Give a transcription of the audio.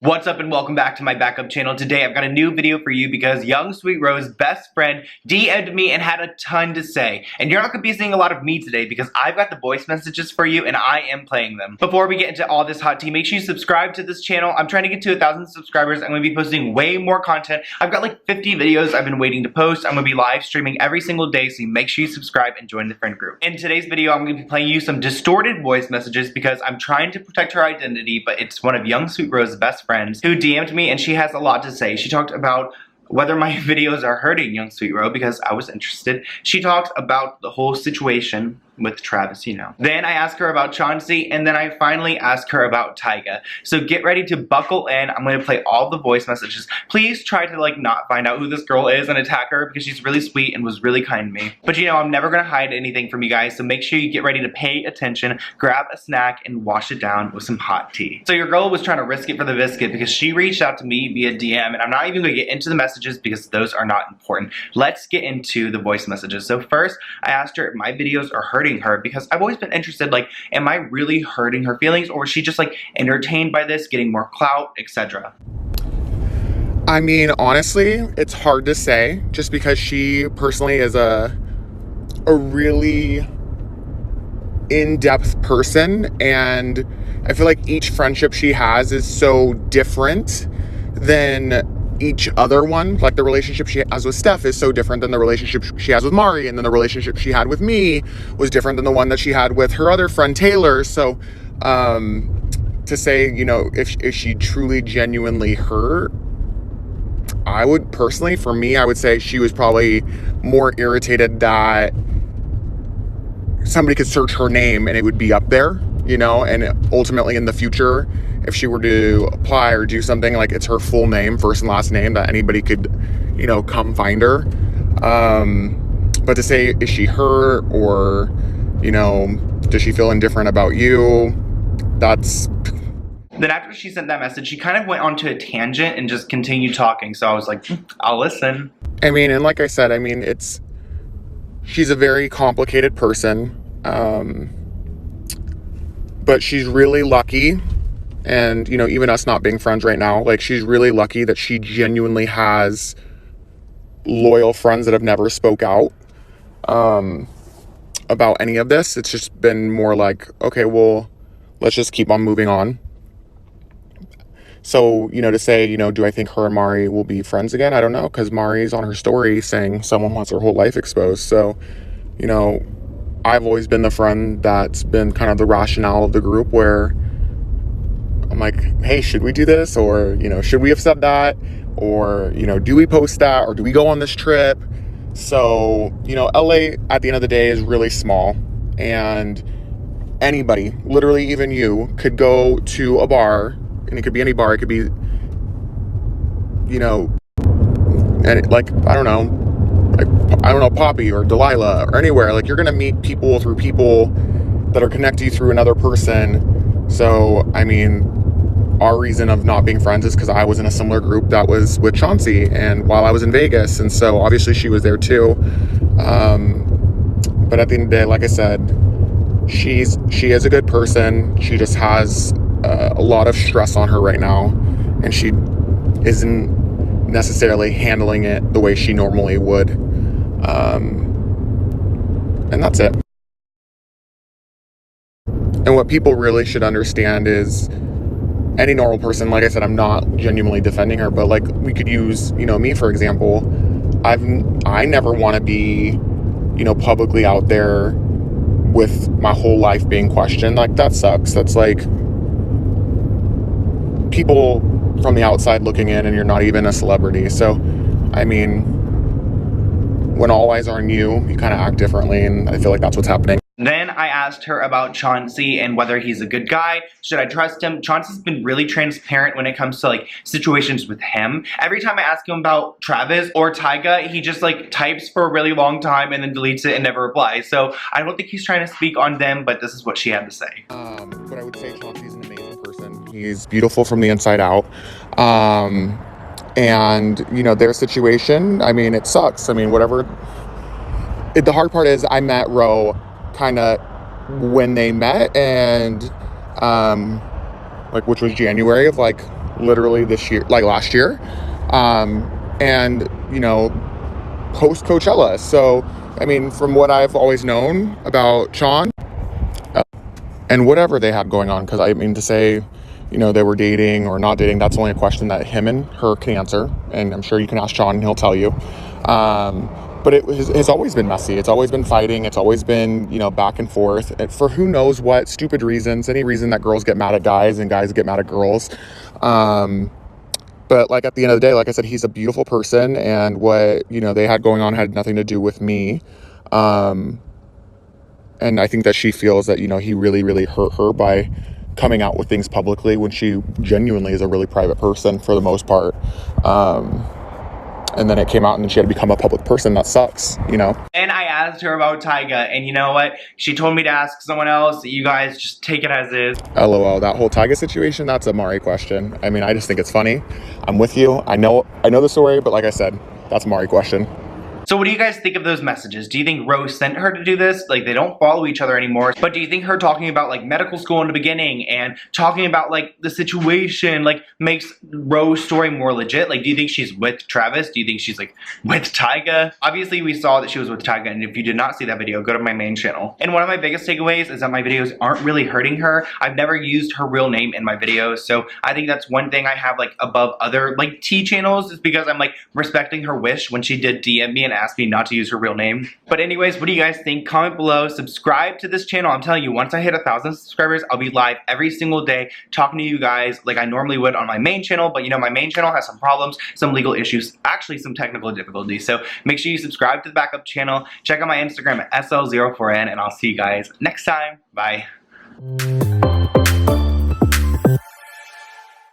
What's up and welcome back to my backup channel. Today I've got a new video for you because YungSweetRo's best friend DM'd me and had a ton to say. And you're not going to be seeing a lot of me today because I've got the voice messages for you and I am playing them. Before we get into all this hot tea, make sure you subscribe to this channel. I'm trying to get to 1,000 subscribers. I'm going to be posting way more content. I've got like 50 videos I've been waiting to post. I'm going to be live streaming every single day, so make sure you subscribe and join the friend group. In today's video, I'm going to be playing you some distorted voice messages because I'm trying to protect her identity, but it's one of YungSweetRo's best friends who DM'd me and she has a lot to say. She talked about whether my videos are hurting YungSweetRo because I was interested. She talked about the whole situation with Travis, you know. Then I asked her about Chauncey, and then I finally asked her about Tyga. So get ready to buckle in. I'm gonna play all the voice messages. Please try to like not find out who this girl is and attack her because she's really sweet and was really kind to me. But you know, I'm never gonna hide anything from you guys, so make sure you get ready to pay attention, grab a snack, and wash it down with some hot tea. So your girl was trying to risk it for the biscuit because she reached out to me via DM, and I'm not even gonna get into the messages because those are not important. Let's get into the voice messages. So first, I asked her if my videos are hurting her because I've always been interested, like, am I really hurting her feelings, or is she just like entertained by this, getting more clout, etc.? I mean, honestly, it's hard to say just because she personally is a really in-depth person, and I feel like each friendship she has is so different than each other one. Like the relationship she has with Steph is so different than the relationship she has with Mari, and then the relationship she had with me was different than the one that she had with her other friend Taylor. So to say, you know, if she truly genuinely hurt, I would personally, for me, I would say she was probably more irritated that somebody could search her name and it would be up there, you know, and ultimately in the future, if she were to apply or do something, like it's her full name, first and last name, that anybody could, you know, come find her. But to say, is she hurt, or, you know, does she feel indifferent about you? That's... Then after she sent that message, she kind of went onto a tangent and just continued talking. So I was like, I'll listen. I mean, and like I said, I mean, she's a very complicated person. But she's really lucky. And, you know, even us not being friends right now, like, she's really lucky that she genuinely has loyal friends that have never spoke out about any of this. It's just been more like, okay, well, let's just keep on moving on. So, you know, to say, you know, do I think her and Mari will be friends again? I don't know, because Mari's on her story saying someone wants her whole life exposed. So, you know, I've always been the friend that's been kind of the rationale of the group, where I'm like, hey, should we do this? Or, you know, should we have said that? Or, you know, do we post that? Or do we go on this trip? So, you know, LA at the end of the day is really small, and anybody, literally even you, could go to a bar, and it could be any bar. It could be, you know, and like, I don't know, Poppy or Delilah or anywhere. Like, you're going to meet people through people that are connected to you through another person. So, I mean, our reason of not being friends is because I was in a similar group that was with Chauncey, and while I was in Vegas, and so obviously she was there too. But at the end of the day, like I said, she is a good person. She just has a lot of stress on her right now, and she isn't necessarily handling it the way she normally would. And that's it. And what people really should understand is, any normal person, like I said, I'm not genuinely defending her, but like, we could use, you know, me, for example. I never want to be, you know, publicly out there with my whole life being questioned. Like, that sucks. That's like people from the outside looking in, and you're not even a celebrity. So, I mean, when all eyes are on you, you kind of act differently, and I feel like that's what's happening. Then I asked her about Chauncey and whether he's a good guy. Should I trust him? Chauncey's been really transparent when it comes to like situations with him. Every time I ask him about Travis or Tyga, he just like types for a really long time and then deletes it and never replies. So I don't think he's trying to speak on them, but this is what she had to say. But I would say Chauncey's an amazing person. He's beautiful from the inside out. And, you know, their situation, I mean, it sucks. I mean, whatever. The hard part is I met Ro kind of when they met, and like, which was January of like literally this year, like last year. And, you know, post Coachella. So, I mean, from what I've always known about Sean, and whatever they had going on, because I mean, to say, you know, they were dating or not dating, that's only a question that him and her can answer. And I'm sure you can ask Sean and he'll tell you. But it's always been messy. It's always been fighting. It's always been, you know, back and forth, and for who knows what stupid reasons, any reason that girls get mad at guys and guys get mad at girls. But like at the end of the day, like I said, he's a beautiful person, and what, you know, they had going on had nothing to do with me. And I think that she feels that, you know, he really, really hurt her by coming out with things publicly when she genuinely is a really private person for the most part. And then it came out and then she had to become a public person. That sucks, you know? And I asked her about Tyga, and you know what? She told me to ask someone else. You guys just take it as is. LOL, that whole Tyga situation, that's a Mari question. I mean, I just think it's funny. I'm with you. I know the story, but like I said, that's a Mari question. So what do you guys think of those messages? Do you think Rose sent her to do this? Like, they don't follow each other anymore. But do you think her talking about like medical school in the beginning and talking about like the situation like makes Rose's story more legit? Like, do you think she's with Travis? Do you think she's like with Tyga? Obviously we saw that she was with Tyga, and if you did not see that video, go to my main channel. And one of my biggest takeaways is that my videos aren't really hurting her. I've never used her real name in my videos, so I think that's one thing I have like above other like T channels, is because I'm like respecting her wish when she did DM me and asked me not to use her real name. But anyways, what do you guys think? Comment below, subscribe to this channel. I'm telling you, once I hit 1,000 subscribers, I'll be live every single day talking to you guys like I normally would on my main channel. But you know, my main channel has some problems, some legal issues, actually some technical difficulties. So make sure you subscribe to the backup channel. Check out my Instagram at SL04N, and I'll see you guys next time. Bye.